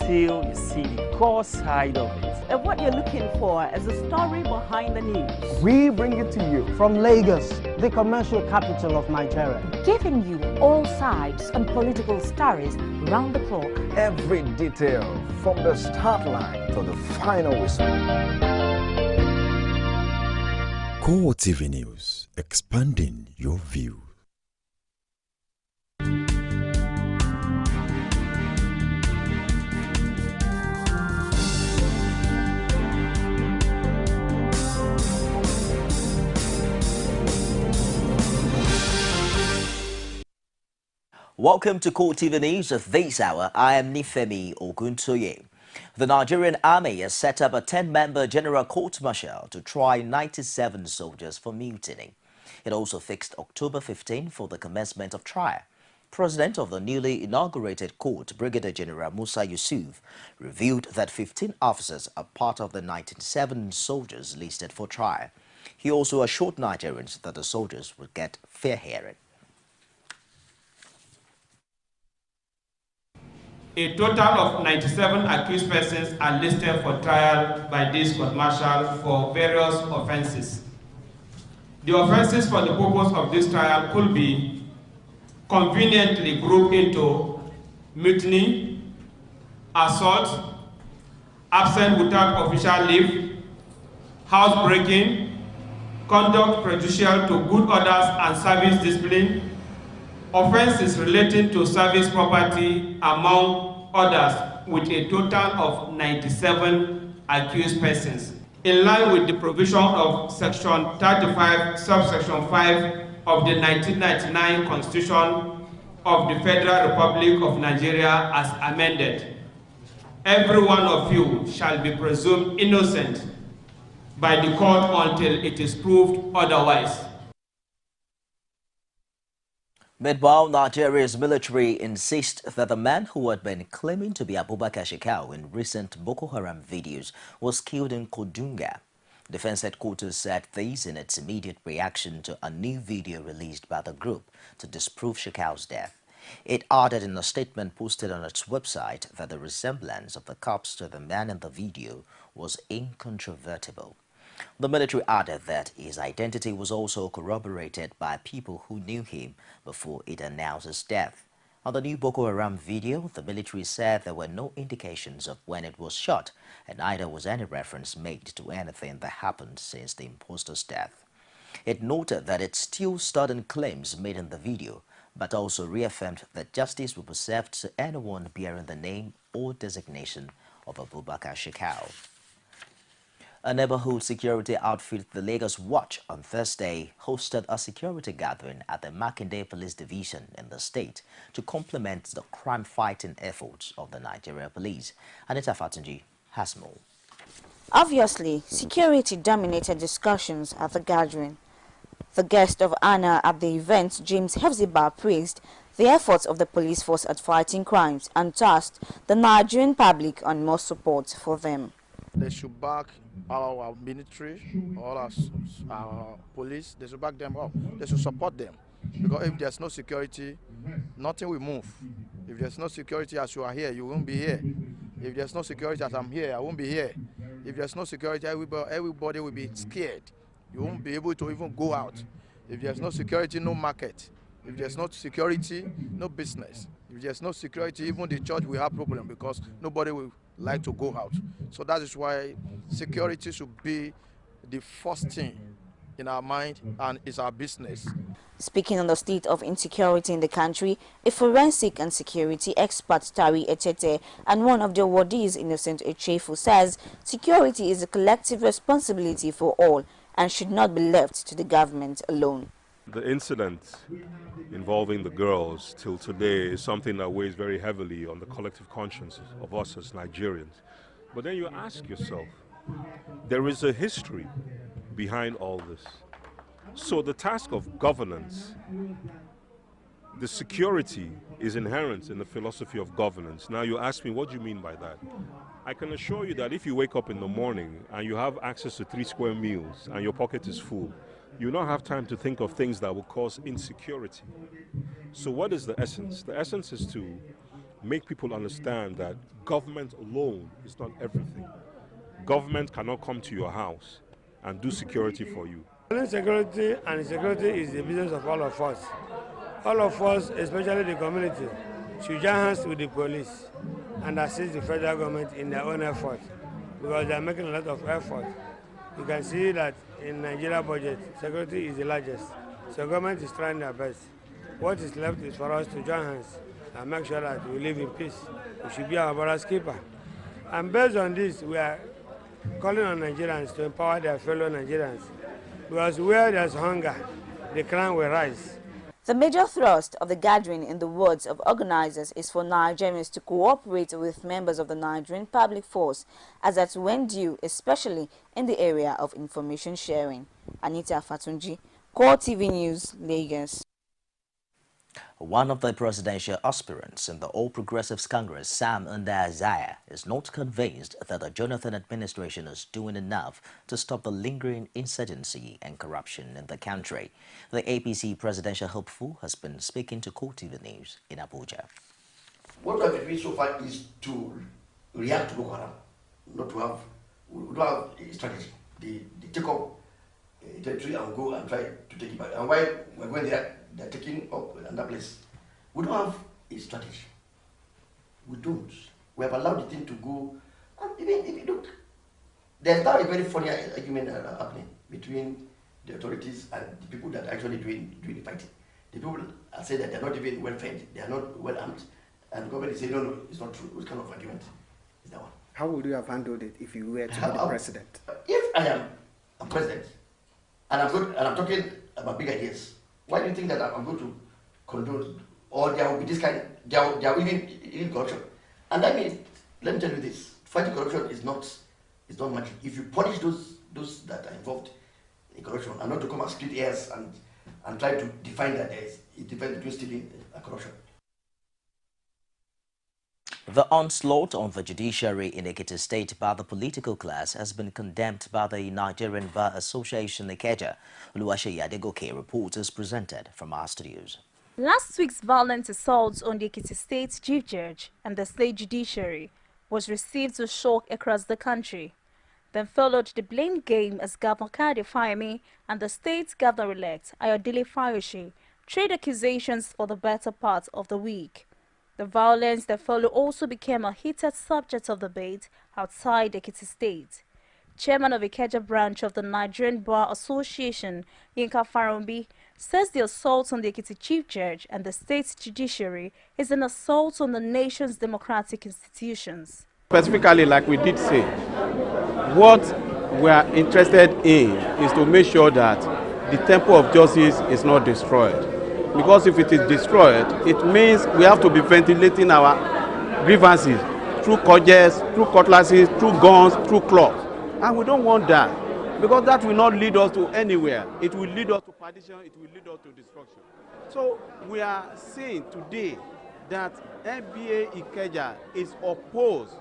until you see the core side of it. And what you're looking for is the story behind the news. We bring it to you from Lagos, the commercial capital of Nigeria. Giving you all sides and political stories round the clock. Every detail from the start line to the final whistle. CoreTV News, expanding your view. Welcome to CoreTV News of this hour. I am Nifemi Oguntoye. The Nigerian Army has set up a 10-member general court-martial to try 97 soldiers for mutiny. It also fixed October 15 for the commencement of trial. President of the newly inaugurated court, Brigadier General Musa Yusuf, revealed that 15 officers are part of the 97 soldiers listed for trial. He also assured Nigerians that the soldiers would get fair hearing. A total of 97 accused persons are listed for trial by this court-martial for various offences. The offences for the purpose of this trial could be conveniently grouped into mutiny, assault, absent without official leave, housebreaking, conduct prejudicial to good orders and service discipline, offences relating to service property, among others, with a total of 97 accused persons. In line with the provision of Section 35, subsection 5 of the 1999 Constitution of the Federal Republic of Nigeria as amended, every one of you shall be presumed innocent by the court until it is proved otherwise. Meanwhile, Nigeria's military insists that the man who had been claiming to be Abubakar Shekau in recent Boko Haram videos was killed in Kodunga. Defense headquarters said this in its immediate reaction to a new video released by the group to disprove Shekau's death. It added in a statement posted on its website that the resemblance of the corpse to the man in the video was incontrovertible. The military added that his identity was also corroborated by people who knew him before it announced his death. On the new Boko Haram video, the military said there were no indications of when it was shot, and neither was any reference made to anything that happened since the imposter's death. It noted that it still stood on claims made in the video, but also reaffirmed that justice will be served to anyone bearing the name or designation of Abubakar Shekau. A neighborhood security outfit, the Lagos Watch, on Thursday hosted a security gathering at the Makinde Police Division in the state to complement the crime-fighting efforts of the Nigeria Police. Anita Fatunji has more. Obviously, security dominated discussions at the gathering. The guest of honor at the event, James Hefziba, praised the efforts of the police force at fighting crimes and tasked the Nigerian public on more support for them. They should back our military, all our police, they should back them up. They should support them. Because if there's no security, nothing will move. If there's no security as you are here, you won't be here. If there's no security as I'm here, I won't be here. If there's no security, everybody will be scared. You won't be able to even go out. If there's no security, no market. If there's no security, no business. If there's no security, even the church will have problem because nobody will like to go out. So that is why security should be the first thing in our mind and is our business. Speaking on the state of insecurity in the country, a forensic and security expert, Tari Etete, and one of the awardees, Innocent Echefu, says security is a collective responsibility for all and should not be left to the government alone. The incident involving the girls till today is something that weighs very heavily on the collective conscience of us as Nigerians. But then you ask yourself, there is a history behind all this. So the task of governance, the security is inherent in the philosophy of governance. Now you ask me, what do you mean by that? I can assure you that if you wake up in the morning and you have access to 3 square meals and your pocket is full, you don't have time to think of things that will cause insecurity. So what is the essence? The essence is to make people understand that government alone is not everything. Government cannot come to your house and do security for you. Security and security is the business of all of us. All of us, especially the community, should join hands with the police and assist the federal government in their own effort, because they are making a lot of effort. You can see that in Nigeria budget, security is the largest. So government is trying their best. What is left is for us to join hands and make sure that we live in peace. We should be our brother's keeper. And based on this, we are calling on Nigerians to empower their fellow Nigerians, because where there's hunger, the crime will rise. The major thrust of the gathering, in the words of organizers, is for Nigerians to cooperate with members of the Nigerian public force as at when due, especially in the area of information sharing. Anita Fatunji, CoreTV News, Lagos. One of the presidential aspirants in the All Progressives Congress, Sam Ndazaya, is not convinced that the Jonathan administration is doing enough to stop the lingering insurgency and corruption in the country. The APC presidential hopeful has been speaking to CoreTV News in Abuja. What we have been doing so far is to react to Boko Haram, not to have, we don't have a strategy. They take up territory and go and try to take it back. And while we're going there, they're taking up another place. We don't have a strategy. We don't. We have allowed the thing to go. And even if you look, there's now a very funny argument happening between the authorities and the people that are actually doing the fighting. The people are saying that they're not even well fed, they are not well armed, and the government is saying, no, it's not true. What kind of argument is that one? How would you have handled it if you were to be the president? If I am a president, and I'm talking about big ideas, why do you think that I'm going to condone, or there will be this kind, there will even corruption? And I mean, let me tell you this, fighting corruption is not magic. If you punish those that are involved in corruption, and not to come and split hairs and try to define that there is a difference between stealing and corruption. The onslaught on the judiciary in Ekiti State by the political class has been condemned by the Nigerian Bar Association Ikeja. Oluwaseyi Adegoke reports is presented from our studios. Last week's violent assault on the Ekiti State Chief Judge and the state judiciary was received with shock across the country. Then followed the blame game as Governor Kade Fayemi and the state governor-elect Ayodele Fayose trade accusations for the better part of the week. The violence that followed also became a heated subject of debate outside Ekiti State. Chairman of Ikeja branch of the Nigerian Bar Association, Yinka Farombi, says the assault on the Ekiti Chief Judge and the state's judiciary is an assault on the nation's democratic institutions. Specifically, like we did say, what we are interested in is to make sure that the temple of justice is not destroyed. Because if it is destroyed, it means we have to be ventilating our grievances through cudgels, through cutlasses, through guns, through clubs. And we don't want that, because that will not lead us to anywhere. It will lead us to perdition, it will lead us to destruction. So we are saying today that NBA Ikeja is opposed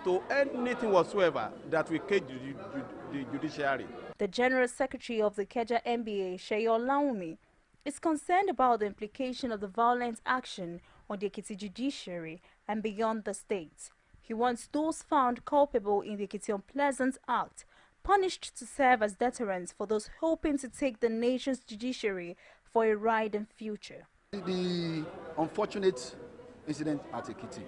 to anything whatsoever that will cage the judiciary. The General Secretary of the Ikeja NBA, Seyi Olawumi, is concerned about the implication of the violent action on the Ekiti judiciary and beyond the state. He wants those found culpable in the Ekiti Unpleasant Act punished to serve as deterrents for those hoping to take the nation's judiciary for a ride in future. The unfortunate incident at Ekiti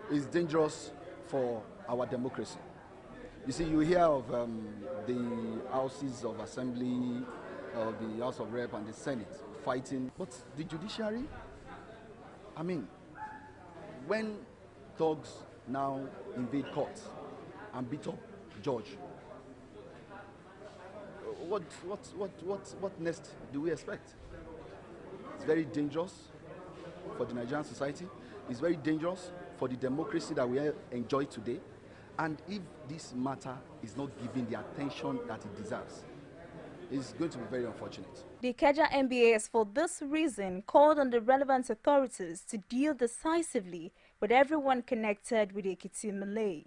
is dangerous for our democracy. You see, you hear of the houses of assembly, the House of Rep and the Senate fighting, but the judiciary, I mean, when thugs now invade courts and beat up judge, what next do we expect? It's very dangerous for the Nigerian society. It's very dangerous for the democracy that we enjoy today. And if this matter is not given the attention that it deserves, it's going to be very unfortunate. The Ikeja NBA has for this reason called on the relevant authorities to deal decisively with everyone connected with the Ekiti melee.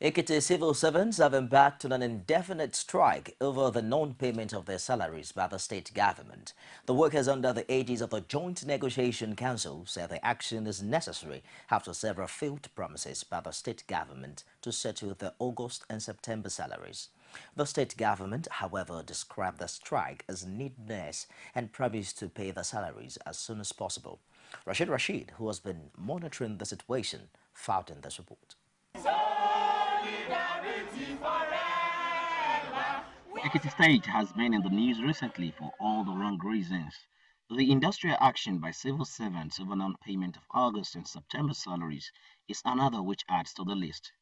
Ekiti civil servants have embarked on an indefinite strike over the non-payment of their salaries by the state government. The workers under the aegis of the Joint Negotiation Council say the action is necessary after several failed promises by the state government to settle the August and September salaries. The state government, however, described the strike as needless and promised to pay the salaries as soon as possible. Rashid, who has been monitoring the situation, filed in this report. Ekiti State has been in the news recently for all the wrong reasons. The industrial action by civil servants over non-payment of August and September salaries is another which adds to the list.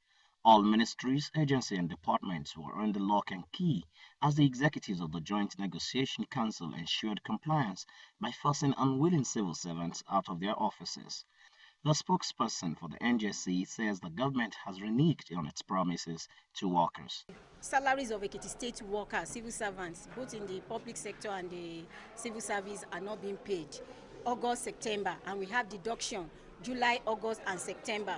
All ministries, agencies and departments were under lock and key as the executives of the Joint Negotiation Council ensured compliance by forcing unwilling civil servants out of their offices. The spokesperson for the NJC says the government has reneged on its promises to workers. Salaries of Ekiti State workers, civil servants, both in the public sector and the civil service, are not being paid. August, September, and we have deduction July, August, and September.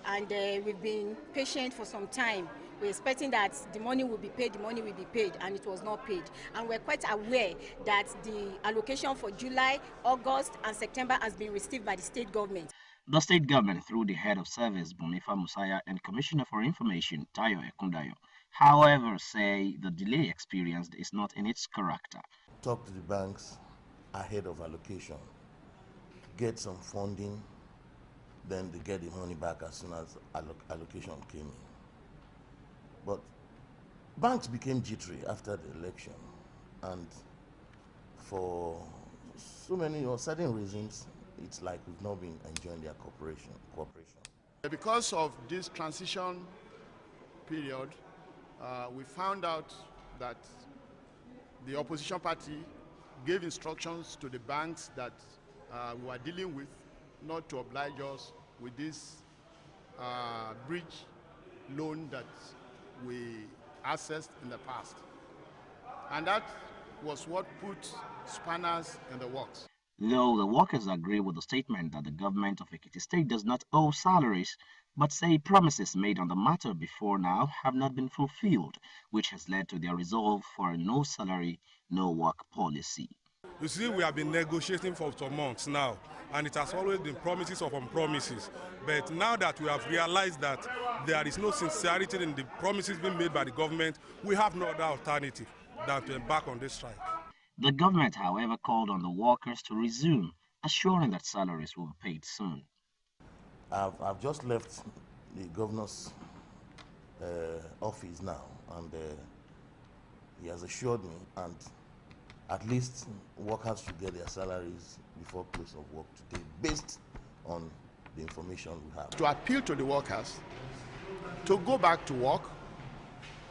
And we've been patient for some time. We're expecting that the money will be paid, and it was not paid. And we're quite aware that the allocation for July, August, and September has been received by the state government. The state government, through the head of service, Bonifa Musaya, and Commissioner for Information, Tayo Ekundayo, however, say the delay experienced is not in its character. Talk to the banks ahead of allocation, get some funding, then they get the money back as soon as allocation came in. But banks became jittery after the election, and for so many or certain reasons, it's like we've not been enjoying their cooperation. Because of this transition period, we found out that the opposition party gave instructions to the banks that we are dealing with not to oblige us with this bridge loan that we accessed in the past. And that was what put spanners in the works. Though the workers agree with the statement that the government of Ekiti State does not owe salaries, but say promises made on the matter before now have not been fulfilled, which has led to their resolve for a no salary, no work policy. You see, we have been negotiating for some months now, and it has always been promises upon promises. But now that we have realized that there is no sincerity in the promises being made by the government, we have no other alternative than to embark on this strike. The government, however, called on the workers to resume, assuring that salaries will be paid soon. I've just left the governor's office now, and he has assured me, and at least workers should get their salaries before close of work today, based on the information we have. To appeal to the workers to go back to work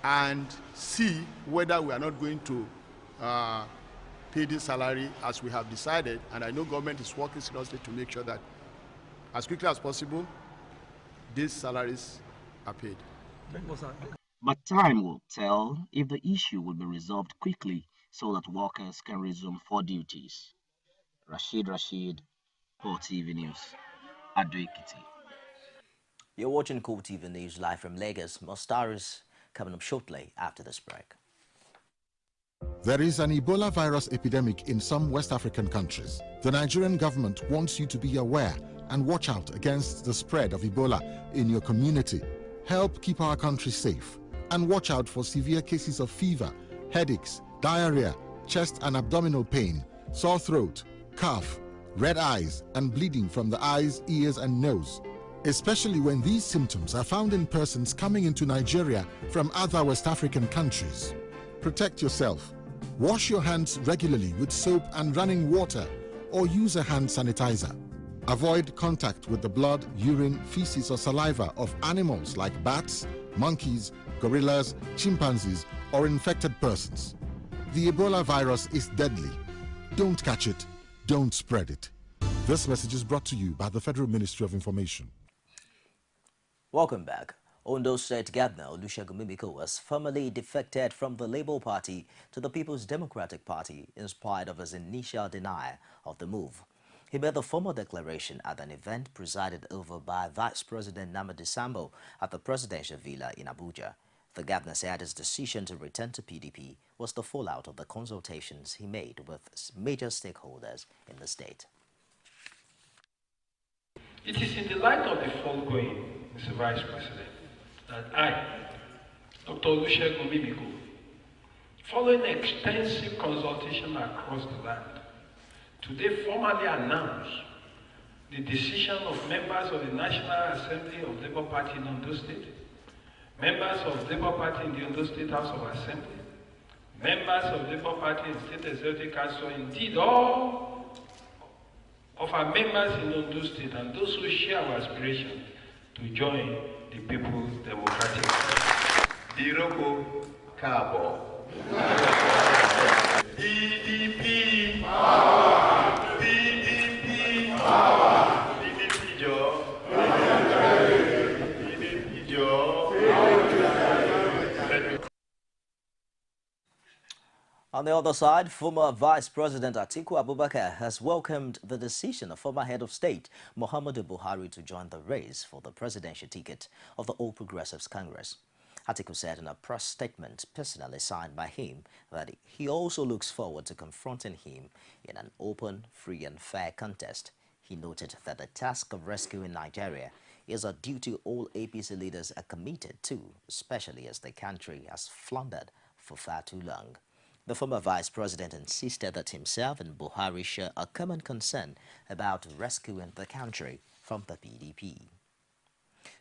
and see whether we are not going to pay this salary as we have decided, and I know government is working seriously to make sure that as quickly as possible these salaries are paid. But time will tell if the issue will be resolved quickly so that workers can resume for duties. Rashid, CoreTV News, Ado Ekiti. You're watching CoreTV News live from Lagos. More stories coming up shortly after this break. There is an Ebola virus epidemic in some West African countries. The Nigerian government wants you to be aware and watch out against the spread of Ebola in your community. Help keep our country safe and watch out for severe cases of fever, headaches, diarrhea, chest and abdominal pain, sore throat, cough, red eyes and bleeding from the eyes, ears and nose, especially when these symptoms are found in persons coming into Nigeria from other West African countries. Protect yourself. Wash your hands regularly with soap and running water or use a hand sanitizer. Avoid contact with the blood, urine, feces or saliva of animals like bats, monkeys, gorillas, chimpanzees or infected persons. The Ebola virus is deadly. Don't catch it, don't spread it. This message is brought to you by the Federal Ministry of Information. Welcome back. Ondo State Governor Olusegun Mimiko has formally defected from the Labour Party to the People's Democratic Party in spite of his initial denial of the move. He made the formal declaration at an event presided over by Vice President Namadi Sambo at the presidential villa in Abuja. The governor said his decision to return to PDP was the fallout of the consultations he made with major stakeholders in the state. It is in the light of the foregoing, Mr. Vice President, that I, Dr. Olusegun Mimiko, following extensive consultation across the land, today formally announce the decision of members of the National Assembly of Labour Party in Ondo State, members of Labour Party in the Ondo State House of Assembly, members of Labour Party in State Executive Council, indeed all of our members in Ondo State and those who share our aspiration to join the People's Democratic Party. Iroko Kabo. PDP. PDP. PDP Joe. PDP Joe. On the other side, former Vice President Atiku Abubakar has welcomed the decision of former head of state Muhammadu Buhari to join the race for the presidential ticket of the All Progressives Congress. Atiku said in a press statement personally signed by him that he also looks forward to confronting him in an open, free and fair contest. He noted that the task of rescuing Nigeria is a duty all APC leaders are committed to, especially as the country has floundered for far too long. The former vice president insisted that himself and Buhari share a common concern about rescuing the country from the PDP.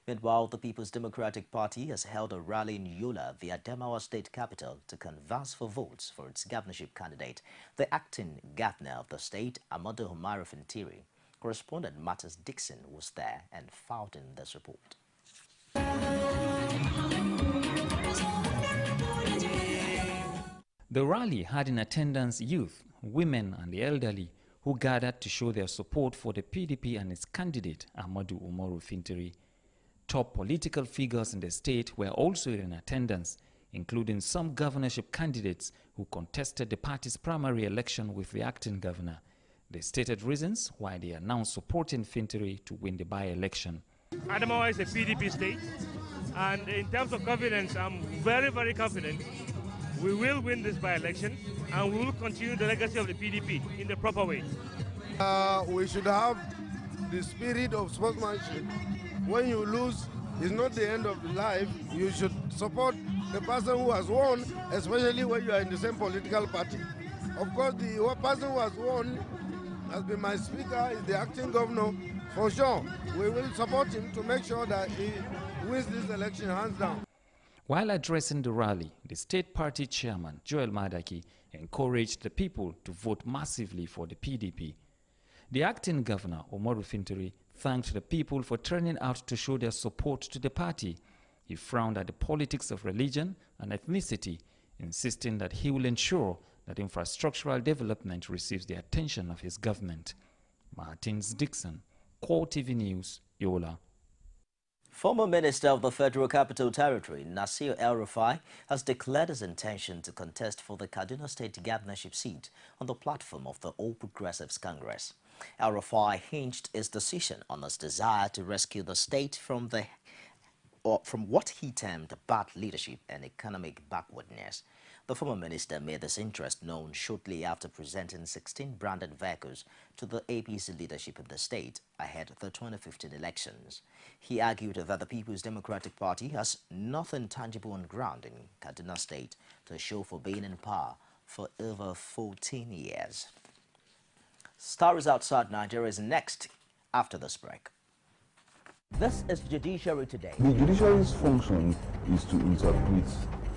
Meanwhile, the People's Democratic Party has held a rally in Yola, the Adamawa state capital, to canvass for votes for its governorship candidate, the acting governor of the state, Amadu Umaru Fintiri. Correspondent Martins Dixon was there and filed in this report. The rally had in attendance youth, women and the elderly who gathered to show their support for the PDP and its candidate, Amadu Umaru Fintiri. Top political figures in the state were also in attendance, including some governorship candidates who contested the party's primary election with the acting governor. They stated reasons why they are now supporting Fintiri to win the by-election. Adamawa is a PDP state, and in terms of confidence, I'm very, very confident we will win this by-election and we will continue the legacy of the PDP in the proper way. We should have the spirit of sportsmanship. When you lose, it's not the end of life. You should support the person who has won, especially when you are in the same political party. Of course, the person who has won has been my speaker, is the acting governor. For sure, we will support him to make sure that he wins this election hands down. While addressing the rally, the state party chairman, Joel Madaki, encouraged the people to vote massively for the PDP. The acting governor, Umaru Fintiri, thanked the people for turning out to show their support to the party. He frowned at the politics of religion and ethnicity, insisting that he will ensure that infrastructural development receives the attention of his government. Martins Dixon, CoreTV News, Yola. Former Minister of the Federal Capital Territory, Nasir El-Rufai, has declared his intention to contest for the Kaduna State governorship seat on the platform of the All Progressives Congress. El-Rufai hinged his decision on his desire to rescue the state from what he termed bad leadership and economic backwardness. The former minister made this interest known shortly after presenting 16 branded vehicles to the APC leadership in the state ahead of the 2015 elections. He argued that the People's Democratic Party has nothing tangible on ground in Kaduna State to show for being in power for over 14 years. Stories outside Nigeria is next after this break. This is Judiciary Today. The judiciary's function is to interpret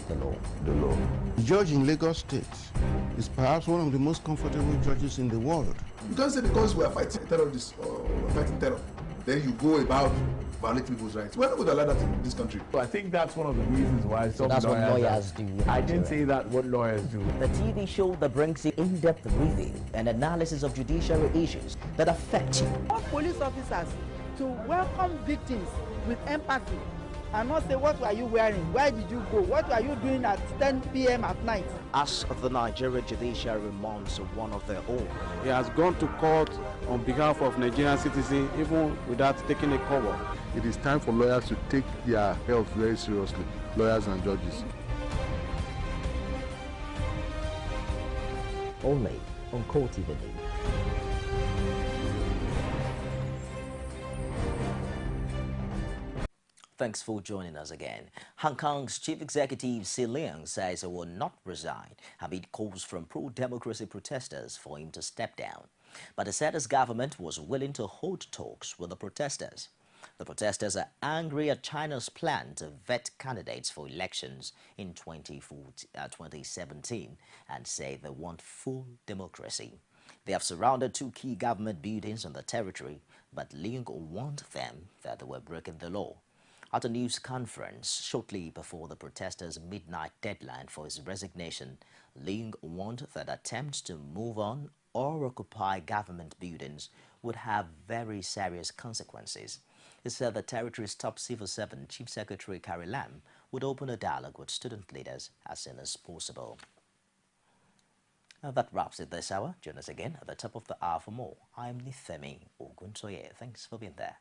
the law. The judge in Lagos State is perhaps one of the most comfortable judges in the world. You don't say because we are fighting terrorists or fighting terror, then you go about violating people's rights. We're not going to allow that in this country. So I think that's one of the reasons why some that's what lawyers do. I didn't say that what lawyers do. The TV show that brings you in-depth review and analysis of judiciary issues that affect you. All police officers to welcome victims with empathy and not say, what were you wearing? Where did you go? What were you doing at 10 p.m. at night? As the Nigerian judiciary mourns one of their own. He has gone to court on behalf of Nigerian citizens, even without taking a cover. It is time for lawyers to take their health very seriously, lawyers and judges. Only on CoreTV. Thanks for joining us again. Hong Kong's Chief Executive Xi Liang says he will not resign amid calls from pro-democracy protesters for him to step down. But he said his government was willing to hold talks with the protesters. The protesters are angry at China's plan to vet candidates for elections in 2017 and say they want full democracy. They have surrounded two key government buildings on the territory, but Liang warned them that they were breaking the law. At a news conference shortly before the protesters' midnight deadline for his resignation, Liang warned that attempts to move on or occupy government buildings would have very serious consequences. He said the territory's top civil servant, Chief Secretary Carrie Lam, would open a dialogue with student leaders as soon as possible. Now that wraps it this hour. Join us again at the top of the hour for more. I'm Nithemi Ogunsoye. Thanks for being there.